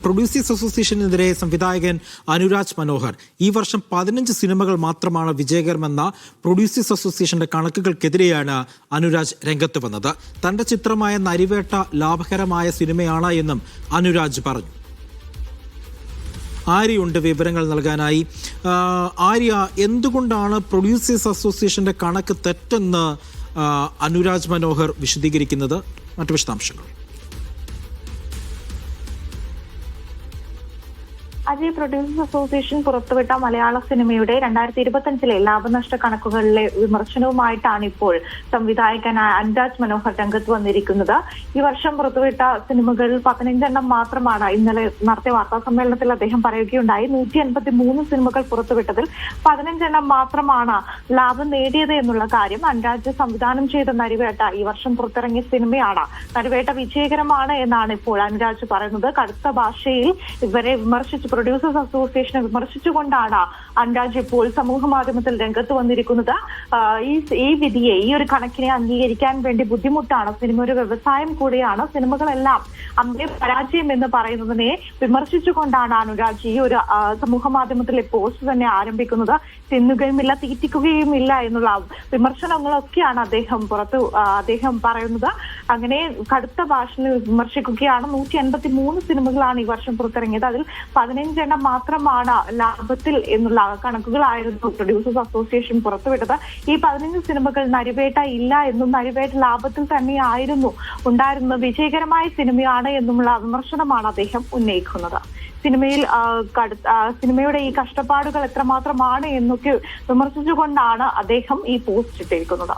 Producers അസോസിയേഷനെതിരെ സംവിധായകൻ അനുരാജ് മനോഹർ ഈ വർഷം 15 സിനിമകൾ മാത്രമാണ് വിജയകരമെന്ന പ്രൊഡ്യൂസേഴ്സ് അസോസിയേഷന്റെ കണക്കുകൾക്കെതിരെയാണ് അനുരാജ് രംഗത്ത് വന്നത്. തന്റെ ചിത്രമായ നരിവേട്ട ലാഭകരമായ സിനിമയാണ് എന്നും അനുരാജ് പറഞ്ഞു. ആര്യയുണ്ട് വിവരങ്ങൾ നൽകാനായി. ആര്യ, എന്തുകൊണ്ടാണ് പ്രൊഡ്യൂസേഴ്സ് അസോസിയേഷന്റെ കണക്ക് തെറ്റെന്ന് അനുരാജ് മനോഹർ വിശദീകരിക്കുന്നത്? മറ്റു വിശദാംശങ്ങൾ. അജയ്, പ്രൊഡ്യൂസേഴ്സ് അസോസിയേഷൻ പുറത്തുവിട്ട മലയാള സിനിമയുടെ 2025 ലാഭനഷ്ട കണക്കുകളിലെ വിമർശനവുമായിട്ടാണ് ഇപ്പോൾ സംവിധായകൻ അനുരാജ് മനോഹർ രംഗത്ത് വന്നിരിക്കുന്നത്. ഈ വർഷം പുറത്തുവിട്ട സിനിമകൾ 15 മാത്രമാണ്. ഇന്നലെ നടത്തിയ വാർത്താ സമ്മേളനത്തിൽ അദ്ദേഹം പറയുകയുണ്ടായി, 183 സിനിമകൾ പുറത്തുവിട്ടതിൽ 15 മാത്രമാണ് ലാഭം നേടിയത് എന്നുള്ള കാര്യം. അനുരാജ് സംവിധാനം ചെയ്ത നരിവേട്ട ഈ വർഷം പുറത്തിറങ്ങിയ സിനിമയാണ്. നരിവേട്ട വിജയകരമാണ് എന്നാണ് ഇപ്പോൾ അനുരാജ് പറയുന്നത്. കടുത്ത ഭാഷയിൽ ഇവരെ വിമർശിച്ച് പ്രൊഡ്യൂസേഴ്സ് അസോസിയേഷനെ വിമർശിച്ചുകൊണ്ടാണ് അനുരാജ് ഇപ്പോൾ സമൂഹ മാധ്യമത്തിൽ രംഗത്ത് വന്നിരിക്കുന്നത്. ഈ വിധിയെ, ഈ ഒരു കണക്കിനെ അംഗീകരിക്കാൻ വേണ്ടി ബുദ്ധിമുട്ടാണ്. സിനിമ ഒരു വ്യവസായം കൂടിയാണ്. സിനിമകളെല്ലാം അമ്പേ പരാജയം എന്ന് പറയുന്നതിനെ വിമർശിച്ചുകൊണ്ടാണ് അനുരാജ് ഈ ഒരു സമൂഹ മാധ്യമത്തിലെ പോസ്റ്റ് തന്നെ ആരംഭിക്കുന്നത്. തിന്നുകയുമില്ല, തീറ്റിക്കുകയുമില്ല എന്നുള്ള വിമർശനങ്ങളൊക്കെയാണ് അദ്ദേഹം പറയുന്നത്. അങ്ങനെ കടുത്ത ഭാഷയിൽ വിമർശിക്കുകയാണ്. 183 സിനിമകളാണ് ഈ വർഷം പുറത്തിറങ്ങിയത്. അതിൽ 15 മാത്രമാണ് ലാഭത്തിൽ എന്നുള്ള കണക്കുകളായിരുന്നു പ്രൊഡ്യൂസേഴ്സ് അസോസിയേഷൻ പുറത്തുവിട്ടത്. ഈ 15 സിനിമകൾ നരിവേട്ട ഇല്ല എന്നും നരിവേട്ട ലാഭത്തിൽ തന്നെയായിരുന്നു ഉണ്ടായിരുന്നത്, വിജയകരമായ സിനിമയാണ് എന്നുമുള്ള വിമർശനമാണ് അദ്ദേഹം ഉന്നയിക്കുന്നത്. സിനിമയുടെ ഈ കഷ്ടപ്പാടുകൾ എത്രമാത്രമാണ് എന്നൊക്കെ വിമർശിച്ചുകൊണ്ടാണ് അദ്ദേഹം ഈ പോസ്റ്റ് ഇട്ടിരിക്കുന്നത്.